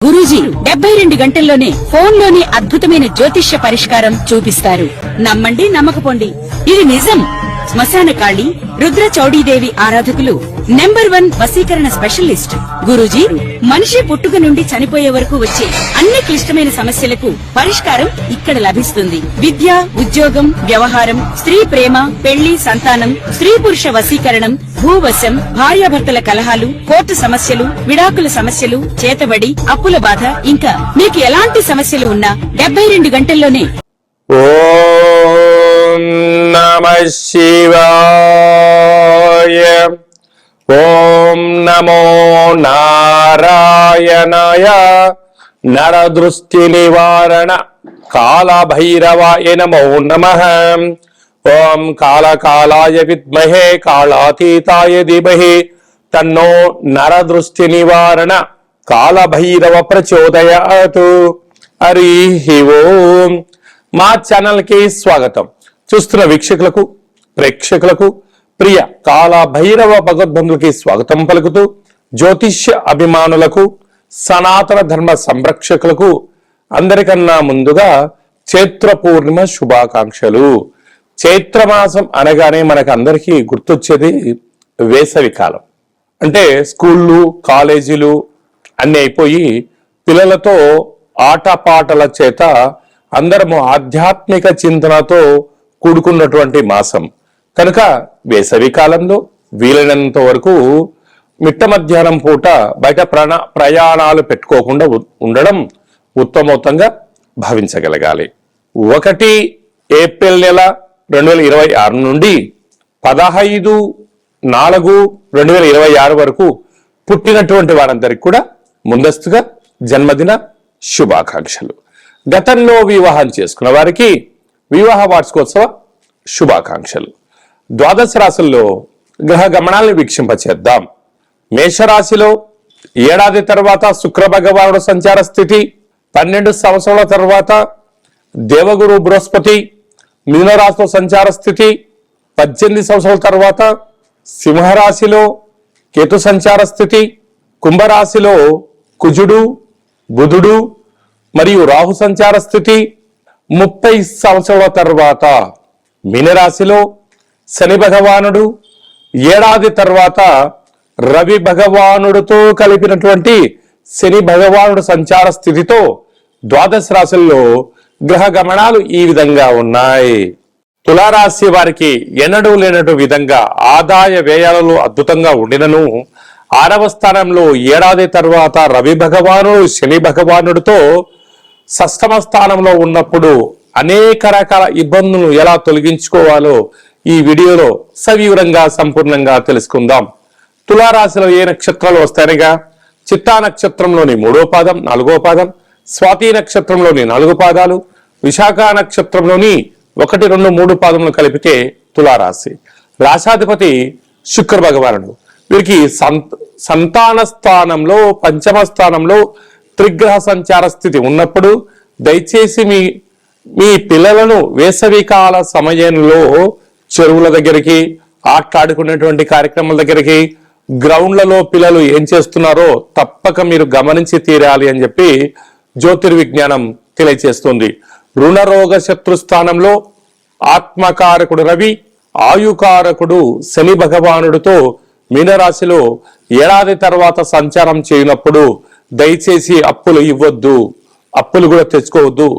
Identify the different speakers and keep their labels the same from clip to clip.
Speaker 1: గురూజీ 72 గంటల్లోనే ఫోన్ లోని అద్భుతమైన జ్యోతిష్య పరిష్కారం చూపిస్తారు. నమ్మండి, నమ్మకపోండి, ఇది నిజం. శ్మశాన కాళి రుద్ర చౌడీదేవి ఆరాధకులు నంబర్ 1 వశీకరణ స్పెషలిస్ట్. గురూజీ మనిషి పుట్టుక నుండి చనిపోయే వరకు వచ్చే అన్ని క్లిష్టమైన సమస్యలకు పరిష్కారం ఇక్కడ లభిస్తుంది. విద్య, ఉద్యోగం, వ్యవహారం, స్త్రీ ప్రేమ, పెళ్లి, సంతానం, స్త్రీ పురుష వశీకరణం, భూవశం, భార్యాభర్తల కలహాలు, కోర్టు సమస్యలు, విడాకుల సమస్యలు, చేతబడి, అప్పుల బాధ, ఇంకా మీకు ఎలాంటి సమస్యలు ఉన్నా 72 గంటల్లోనే.
Speaker 2: ఓం నమః శివాయ. ఓం నమో నారాయణాయ. నరదృష్టి నివారణ కాళభైరవాయ నమో నమః. ఓం కాళకాలాయ విద్మహే కాళాతీతాయ ధీమహి తన్నో నరదృష్టి నివారణ కాళభైరవ ప్రచోదయాత్. హరి ఓం. మా ఛానల్ కి స్వాగతం. చూస్తున్న వీక్షకులకు, ప్రేక్షకులకు, ప్రియ కాళభైరవ భగవద్బంధులకి స్వాగతం పలుకుతూ, జ్యోతిష్య అభిమానులకు, సనాతన ధర్మ సంరక్షకులకు అందరికన్నా ముందుగా చైత్ర పూర్ణిమ శుభాకాంక్షలు. చైత్రమాసం అనగానే మనకు అందరికీ గుర్తొచ్చేది వేసవి కాలం. అంటే స్కూళ్ళు, కాలేజీలు అన్ని అయిపోయి పిల్లలతో ఆటపాటల చేత అందరము ఆధ్యాత్మిక చింతనతో కూడుకున్నటువంటి మాసం కనుక వేసవి కాలంలో వీలైనంత వరకు మిట్ట మధ్యాహ్నం పూట బయట ప్రయాణాలు పెట్టుకోకుండా ఉండడం ఉత్తమోత్తంగా భావించగలగాలి. 1 ఏప్రిల్ నెల 2026 నుండి 15/4/2026 వరకు పుట్టినటువంటి వారందరికీ కూడా ముందస్తుగా జన్మదిన శుభాకాంక్షలు. గతంలో వివాహం చేసుకున్న వారికి వివాహ వార్షికోత్సవ శుభాకాంక్షలు. ద్వాదశ రాశుల్లో గ్రహ గమనాలను వీక్షింపచేద్దాం. మేషరాశిలో ఏడాది తర్వాత శుక్ర భగవానుడు సంచార స్థితి, 12 సంవత్సరాల తర్వాత దేవగురు బృహస్పతి మీనరాశిలో సంచార స్థితి, 18 సంవత్సరాల తర్వాత సింహరాశిలో కేతు సంచార స్థితి, కుంభరాశిలో కుజుడు, బుధుడు మరియు రాహు సంచార స్థితి, 30 సంవత్సరాల తర్వాత మీనరాశిలో శని భగవానుడు, ఏడాది తర్వాత రవి భగవానుడితో కలిపినటువంటి శని భగవానుడు సంచార స్థితితో ద్వాదశ రాశుల్లో గ్రహ గమనాలు ఈ విధంగా ఉన్నాయి. తులారాశి వారికి ఎన్నడూ లేనటు విధంగా ఆదాయ వ్యయాలలో అద్భుతంగా ఉండినను 6వ స్థానంలో ఏడాది తర్వాత రవి భగవానుడు శని భగవానుడితో 6వ స్థానంలో ఉన్నప్పుడు అనేక రకాల ఇబ్బందులను ఎలా తొలగించుకోవాలో ఈ వీడియోలో సవివరంగా సంపూర్ణంగా తెలుసుకుందాం. తులారాశిలో ఏ నక్షత్రాలు వస్తాయనగా చిత్తా నక్షత్రంలోని 3వ పాదం, 4వ పాదం, స్వాతి నక్షత్రంలోని 4 పాదాలు, విశాఖ నక్షత్రంలోని 1, 2, 3 పాదములు కలిపితే తులారాశి. రాశాధిపతి శుక్ర భగవానుడు. వీరికి సంతాన స్థానంలో 5వ స్థానంలో త్రిగ్రహ సంచార స్థితి ఉన్నప్పుడు దయచేసి మీ పిల్లలను వేసవి కాల సమయంలో చెరువుల దగ్గరికి, ఆటలాడుకునేటువంటి కార్యక్రమాల దగ్గరికి, గ్రౌండ్లలో పిల్లలు ఏం చేస్తున్నారో తప్పక మీరు గమనించి తీరాలి అని చెప్పి జ్యోతిర్విజ్ఞానం తెలియచేస్తుంది. రుణరోగ శత్రు స్థానంలో ఆత్మకారకుడు రవి, ఆయుకారకుడు శని భగవానుడితో మీనరాశిలో ఏడాది తర్వాత సంచారం చేయనప్పుడు దయచేసి అప్పులు ఇవ్వద్దు, అప్పులు కూడా తెచ్చుకోవద్దు.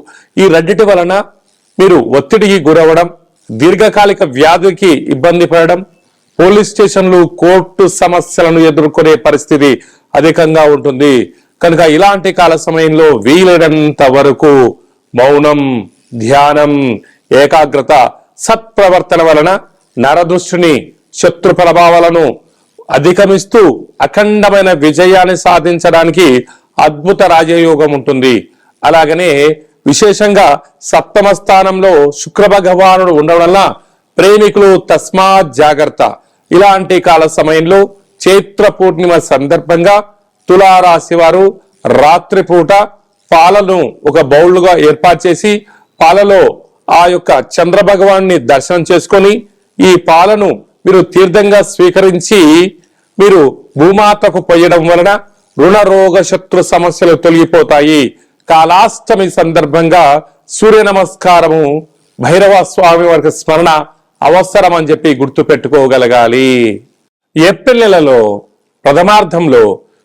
Speaker 2: ఈ రెండిటి వలన మీరు ఒత్తిడికి గురవడం, దీర్ఘకాలిక వ్యాధికి ఇబ్బంది పడడం, పోలీస్ స్టేషన్లు, కోర్టు సమస్యలను ఎదుర్కొనే పరిస్థితి అధికంగా ఉంటుంది. కనుక ఇలాంటి కాల సమయంలో వీలైనంత వరకు మౌనం, ధ్యానం, ఏకాగ్రత, సత్ప్రవర్తన వలన నరదృష్టిని, శత్రు ప్రభావాలను అధిగమిస్తూ అఖండమైన విజయాన్ని సాధించడానికి అద్భుత రాజయోగం ఉంటుంది. అలాగనే విశేషంగా 7వ స్థానంలో శుక్ర భగవానుడు ఉండడం వల్ల ప్రేమికులు తస్మాత్ జాగ్రత్త. ఇలాంటి కాల సమయంలో చైత్ర పూర్ణిమ సందర్భంగా తులారాశి వారు రాత్రిపూట పాలను ఒక బౌల్గా ఏర్పాటు చేసి పాలలో ఆ యొక్క చంద్ర భగవాన్ని దర్శనం చేసుకొని ఈ పాలను మీరు తీర్థంగా స్వీకరించి మీరు భూమాతకు పోయడం వలన రుణ రోగ శత్రు సమస్యలు తొలగిపోతాయి. కాలాష్టమి సందర్భంగా సూర్య నమస్కారము, భైరవ స్వామి వారికి స్మరణ అవసరం అని చెప్పి గుర్తు పెట్టుకోగలగాలి. ఏప్రిల్ నెలలో ప్రథమార్థంలో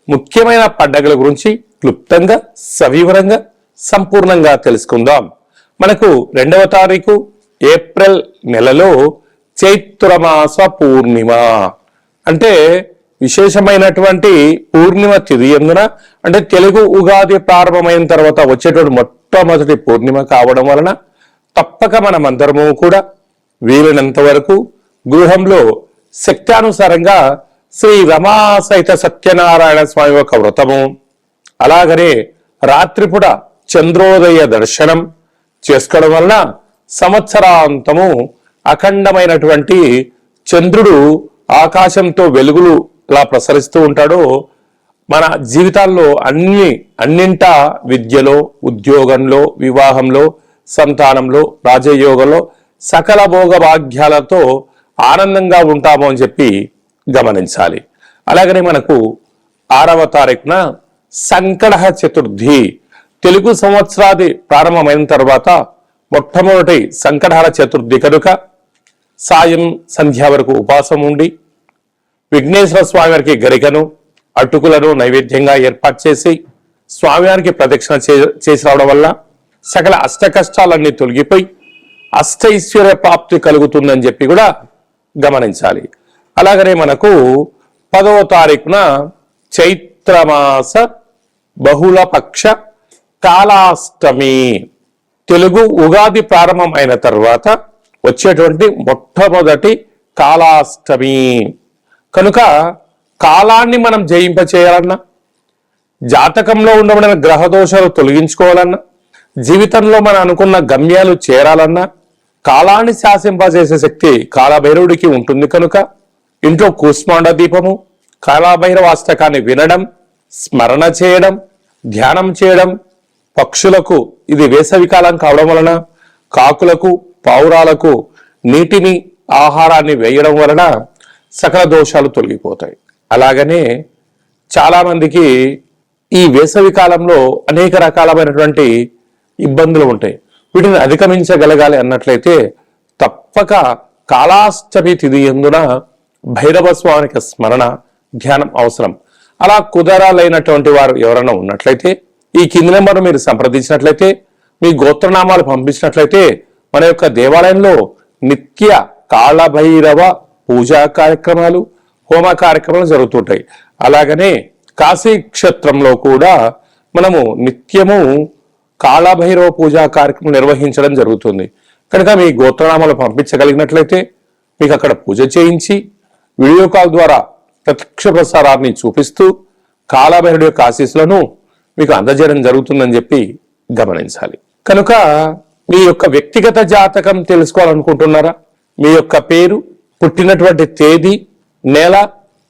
Speaker 2: ముఖ్యమైన పండగల గురించి క్లుప్తంగా, సవివరంగా, సంపూర్ణంగా తెలుసుకుందాం. మనకు 2వ తారీఖు ఏప్రిల్ నెలలో చైత్రమాస పూర్ణిమ అంటే విశేషమైనటువంటి పూర్ణిమ తిథి ఎందున, అంటే తెలుగు ఉగాది ప్రారంభమైన తర్వాత వచ్చేటువంటి మొట్టమొదటి పూర్ణిమ కావడం వలన తప్పక మనమందరము కూడా వీలైనంత వరకు గృహంలో శక్త్యానుసారంగా శ్రీ రమా సహిత సత్యనారాయణ స్వామి యొక్క వ్రతము, అలాగనే రాత్రిపూట చంద్రోదయ దర్శనం చేసుకోవడం వలన సంవత్సరాంతము అఖండమైనటువంటి చంద్రుడు ఆకాశంతో వెలుగులు ఇలా ప్రసరిస్తూ ఉంటాడో మన జీవితాల్లో అన్నింటా విద్యలో, ఉద్యోగంలో, వివాహంలో, సంతానంలో, రాజయోగంలో సకల భోగ భాగ్యాలతో ఆనందంగా ఉంటాము అని చెప్పి గమనించాలి. అలాగనే మనకు 6వ తారీఖున సంకటహ చతుర్థి, తెలుగు సంవత్సరాది ప్రారంభమైన తర్వాత మొట్టమొదటి సంకటహర చతుర్థి కనుక సాయం సంధ్య వరకు ఉపాసం ఉండి విఘ్నేశ్వర స్వామి వారికి గరికను, అటుకులను నైవేద్యంగా ఏర్పాటు చేసి స్వామివారికి ప్రదక్షిణ చేసి రావడం వల్ల సకల అష్ట కష్టాలన్నీ తొలగిపోయి అష్టైశ్వర్య ప్రాప్తి కలుగుతుందని చెప్పి కూడా గమనించాలి. అలాగనే మనకు 10వ తారీఖున చైత్రమాస బహుళపక్ష కాలాష్టమి, తెలుగు ఉగాది ప్రారంభం అయిన తర్వాత వచ్చేటువంటి మొట్టమొదటి కాలాష్టమి కనుక కాలాన్ని మనం జయింపచేయాలన్నా, జాతకంలో ఉండబడిన గ్రహ దోషాలు తొలగించుకోవాలన్నా, జీవితంలో మనం అనుకున్న గమ్యాలు చేరాలన్నా కాలాన్ని శాసింపజేసే శక్తి కాలభైరవుడికి ఉంటుంది. కనుక ఇంట్లో కూష్మాండ దీపము, కాలభైరవ అష్టకాన్ని వినడం, స్మరణ చేయడం, ధ్యానం చేయడం, పక్షులకు ఇది వేసవి కాలం కావడం వలన కాకులకు, పావురాలకు నీటిని, ఆహారాన్ని వేయడం వలన సకల దోషాలు తొలగిపోతాయి. అలాగనే చాలా మందికి ఈ వేసవి కాలంలో అనేక రకాలమైనటువంటి ఇబ్బందులు ఉంటాయి. వీటిని అధిగమించగలగాలి అన్నట్లయితే తప్పక కాలాష్టమి తిథి ఎందున భైరవ స్వామికి స్మరణ, ధ్యానం అవసరం. అలా కుదరాలైనటువంటి వారు ఎవరైనా ఉన్నట్లయితే ఈ కింది నెంబర్ మీరు సంప్రదించినట్లయితే, మీ గోత్రనామాలు పంపించినట్లయితే మన యొక్క దేవాలయంలో నిత్య కాళభైరవ పూజా కార్యక్రమాలు, హోమ కార్యక్రమాలు జరుగుతుంటాయి. అలాగనే కాశీ క్షేత్రంలో కూడా మనము నిత్యము కాళభైరవ పూజా కార్యక్రమం నిర్వహించడం జరుగుతుంది. కనుక మీ గోత్రనామాలు పంపించగలిగినట్లయితే మీకు అక్కడ పూజ చేయించి వీడియో కాల్ ద్వారా ప్రత్యక్ష ప్రసారాన్ని చూపిస్తూ కాళభైరుడి యొక్క ఆశీస్సులను మీకు అందజేయడం జరుగుతుందని చెప్పి గమనించాలి. కనుక మీ యొక్క వ్యక్తిగత జాతకం తెలుసుకోవాలనుకుంటున్నారా? మీ యొక్క పేరు, పుట్టినటువంటి తేదీ, నెల,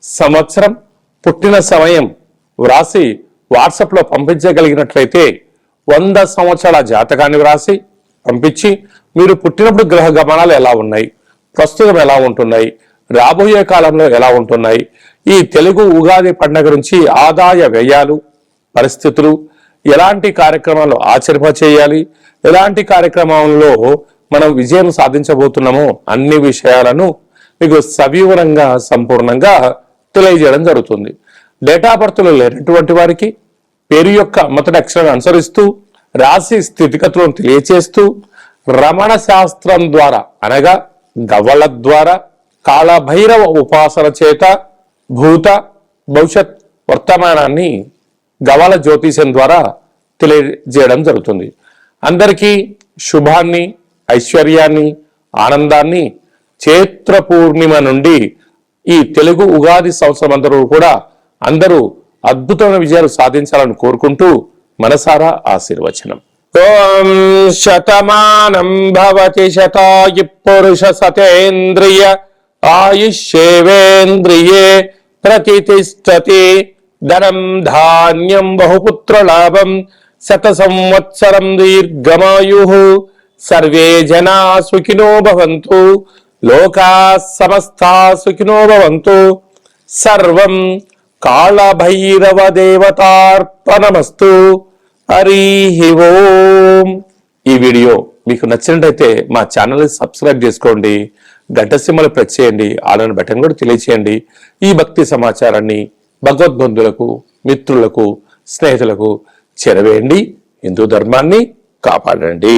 Speaker 2: సంవత్సరం, పుట్టిన సమయం వ్రాసి వాట్సాప్లో పంపించగలిగినట్లయితే 100 సంవత్సరాల జాతకాన్ని వ్రాసి పంపించి మీరు పుట్టినప్పుడు గ్రహ గమనాలు ఎలా ఉన్నాయి, ప్రస్తుతం ఎలా ఉంటున్నాయి, రాబోయే కాలంలో ఎలా ఉంటున్నాయి, ఈ తెలుగు ఉగాది పండుగ నుంచి ఆదాయ వ్యయాలు, పరిస్థితులు, ఎలాంటి కార్యక్రమాలు ఆచరింపచేయాలి, ఎలాంటి కార్యక్రమంలో మనం విజయం సాధించబోతున్నామో అన్ని విషయాలను మీకు సవివరంగా, సంపూర్ణంగా తెలియజేయడం జరుగుతుంది. డేటా బర్త్లో లేనటువంటి వారికి పేరు యొక్క మొదటి అక్షరాన్ని అనుసరిస్తూ రాశి స్థితిగతులను తెలియచేస్తూ రమణ శాస్త్రం ద్వారా అనగా గవ్వల ద్వారా కాళభైరవ ఉపాసన చేత భూత భవిష్యత్ వర్తమానాన్ని గవ్వల జ్యోతిషం ద్వారా తెలియజేయడం జరుగుతుంది. అందరికీ శుభాన్ని, ఐశ్వర్యాన్ని, ఆనందాన్ని చైత్ర పూర్ణిమ నుండి ఈ తెలుగు ఉగాది సంవత్సరం అందరూ అద్భుతమైన విజయాలు సాధించాలని కోరుకుంటూ మనసారా ఆశీర్వచనం. ఓం శతమానం భవతి శతాయు పురుష సతేంద్రియ ఆయుష్యేవేంద్రియే ప్రతిష్టతి ధనం ధాన్యం బహుపుత్ర లాభం శత సంవత్సరం దీర్ఘమాయు సర్వే జనా సుఖినో భవంతు లోకా సమస్తా సుఖినో భవంతు సర్వం కాళభైరవ దేవతార్పణమస్తు. హరి ఓం. ఈ వీడియో మీకు నచ్చినట్టయితే మా ఛానల్ని సబ్స్క్రైబ్ చేసుకోండి, గంట సింబల్ ప్రెస్ చేయండి, ఆలన బటన్ కూడా తెలియచేయండి. ఈ భక్తి సమాచారాన్ని భగవద్బంధులకు, మిత్రులకు, స్నేహితులకు చేరవేయండి. హిందూ ధర్మాన్ని కాపాడండి.